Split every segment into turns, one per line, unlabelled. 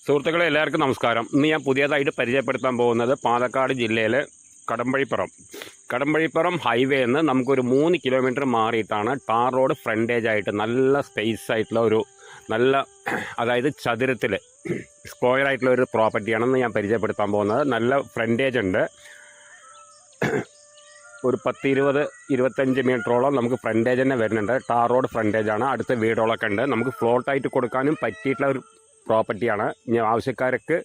സുഹൃത്തുക്കളെ എല്ലാവർക്കും നമസ്കാരം. ഇന്ന് ഞാൻ പുതിയതായിട്ട് പരിചയപ്പെടുത്താൻ പോകുന്നത് പാലക്കാട് ജില്ലയിലെ കടമ്പഴിപ്പുറം ഹൈവേ എന്ന് നമുക്കൊരു 3 കിലോമീറ്റർ മാറിയിട്ടാണ് ടാർ റോഡ് ഫ്രണ്ടേജ് ആയിട്ട് നല്ല സ്പേസ് ആയിട്ടുള്ള ഒരു നല്ല അതായത് ചതുരത്തിൽ സ്ക്വയർ ആയിട്ടുള്ള ഒരു പ്രോപ്പർട്ടിയാണെന്ന് ഞാൻ പരിചയപ്പെടുത്താൻ പോകുന്നത്. നല്ല ഫ്രണ്ടേജ് ഉണ്ട്. ഒരു 10-25 മീറ്ററോളം നമുക്ക് ഫ്രണ്ടേജ് തന്നെ വരുന്നുണ്ട്. ടാർ റോഡ് ഫ്രണ്ടേജാണ്. അടുത്ത വീടുകളൊക്കെ ഉണ്ട്. നമുക്ക് ഫ്ലോട്ടായിട്ട് കൊടുക്കാനും പറ്റിയിട്ടുള്ള ഒരു പ്രോപ്പർട്ടിയാണ്. ഇനി ആവശ്യക്കാർക്ക്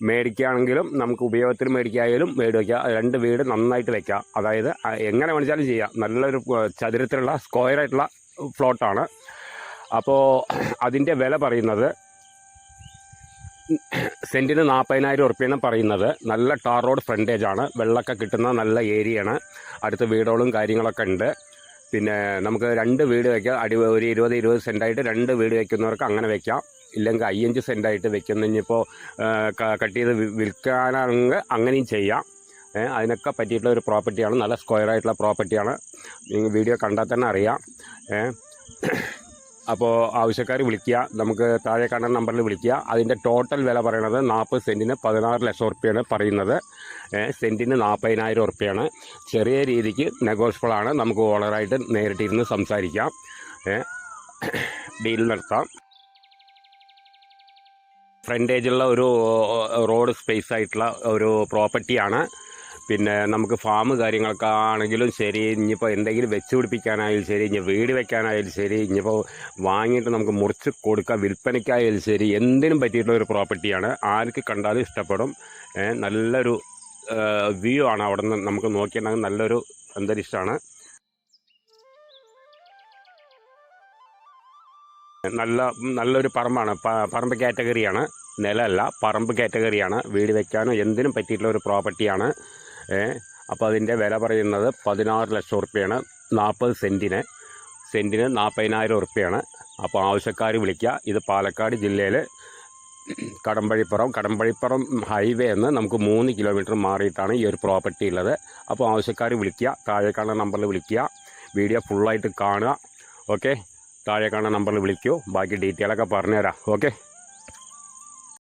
മേടിക്കുകയാണെങ്കിലും നമുക്ക് ഉപയോഗത്തിൽ മേടിക്കായാലും വീട് വയ്ക്കുക. 2 വീട് നന്നായിട്ട് വയ്ക്കുക. അതായത് എങ്ങനെ വേണിച്ചാലും ചെയ്യാം. നല്ലൊരു ചതുരത്തിലുള്ള സ്ക്വയർ ആയിട്ടുള്ള ഫ്ലോട്ടാണ്. അപ്പോൾ അതിൻ്റെ വില പറയുന്നത് സെൻറ്റിന് 40,000 ഉറുപ്പ്യാണ് പറയുന്നത്. നല്ല ടാർ റോഡ് ഫ്രണ്ടേജാണ്. വെള്ളമൊക്കെ കിട്ടുന്ന നല്ല ഏരിയയാണ്. അടുത്ത വീടുകളും കാര്യങ്ങളൊക്കെ ഉണ്ട്. പിന്നെ നമുക്ക് 2 വീട് വയ്ക്കാം. ഒരു 20 സെൻറ്റായിട്ട് 2 വീട് വയ്ക്കുന്നവർക്ക് അങ്ങനെ വയ്ക്കാം. ഇല്ലെങ്കിൽ 5 സെൻറ്റായിട്ട് വെക്കുന്നപ്പോൾ കട്ട് ചെയ്ത് വിൽക്കാനാണെങ്കിൽ അങ്ങനെയും ചെയ്യാം. അതിനൊക്കെ പറ്റിയിട്ടുള്ള ഒരു പ്രോപ്പർട്ടിയാണ്. നല്ല സ്ക്വയർ ആയിട്ടുള്ള പ്രോപ്പർട്ടിയാണ്. നിങ്ങൾ വീഡിയോ കണ്ടാൽ തന്നെ അറിയാം. അപ്പോൾ ആവശ്യക്കാർ വിളിക്കുക. നമുക്ക് താഴെ കാണുന്ന നമ്പറിൽ വിളിക്കുക. അതിൻ്റെ ടോട്ടൽ വില പറയണത് 40 സെൻറ്റിന് 16 ലക്ഷം ഉറുപ്പ്യാണ് പറയുന്നത്. സെൻറ്റിന് 40,000 ഉറുപ്പ്യാണ്. ചെറിയ രീതിക്ക് നെഗോഷ്യബിളാണ്. നമുക്ക് ഓണറായിട്ട് നേരിട്ടിരുന്ന് സംസാരിക്കാം. ഡീൽ നടത്താം. ഫ്രണ്ടേജുള്ള ഒരു റോഡ് സ്പേസ് ആയിട്ടുള്ള ഒരു പ്രോപ്പർട്ടിയാണ്. പിന്നെ നമുക്ക് ഫാം കാര്യങ്ങളൊക്കെ ആണെങ്കിലും ശരി, ഇനിയിപ്പോൾ എന്തെങ്കിലും വെച്ച് പിടിപ്പിക്കാനായാലും ശരി, ഇനി വീട് വെക്കാനായാലും ശരി, ഇനിയിപ്പോൾ വാങ്ങിയിട്ട് നമുക്ക് മുറിച്ച് കൊടുക്കാം, വിൽപ്പനയ്ക്കായാലും ശരി, എന്തിനും പറ്റിയിട്ടുള്ള ഒരു പ്രോപ്പർട്ടിയാണ്. ആർക്ക് കണ്ടാലും ഇഷ്ടപ്പെടും. നല്ലൊരു വ്യൂ ആണ്. അവിടെ നിന്ന് നമുക്ക് നോക്കിയിട്ടുണ്ടെങ്കിൽ നല്ലൊരു അന്തരീക്ഷമാണ്. നല്ലൊരു പറമ്പാണ്. പറമ്പ് കാറ്റഗറിയാണ്. നിലമല്ല, പറമ്പ് കാറ്റഗറിയാണ്. വീട് വയ്ക്കാനും എന്തിനും പറ്റിയിട്ടുള്ള ഒരു പ്രോപ്പർട്ടിയാണ്. അപ്പോൾ അതിൻ്റെ വില പറയുന്നത് 16 ലക്ഷം ഉറുപ്പ്യാണ്. 40 സെൻറ്റിന് 40,000 ഉറുപ്പ്യാണ്. അപ്പോൾ ആവശ്യക്കാർ വിളിക്കുക. ഇത് പാലക്കാട് ജില്ലയിൽ കടമ്പഴിപ്പുറം ഹൈവേ എന്ന് നമുക്ക് 3 കിലോമീറ്റർ മാറിയിട്ടാണ് ഈ ഒരു പ്രോപ്പർട്ടി ഉള്ളത്. അപ്പോൾ ആവശ്യക്കാർ വിളിക്കുക. താഴെ കാണുന്ന നമ്പറിൽ വിളിക്കുക. വീഡിയോ ഫുള്ളായിട്ട് കാണുക. ഓക്കെ, താഴെ കാണുന്ന നമ്പറിൽ വിളിക്കൂ. ബാക്കി ഡീറ്റെയിലൊക്കെ പറഞ്ഞുതരാം. ഓക്കെ.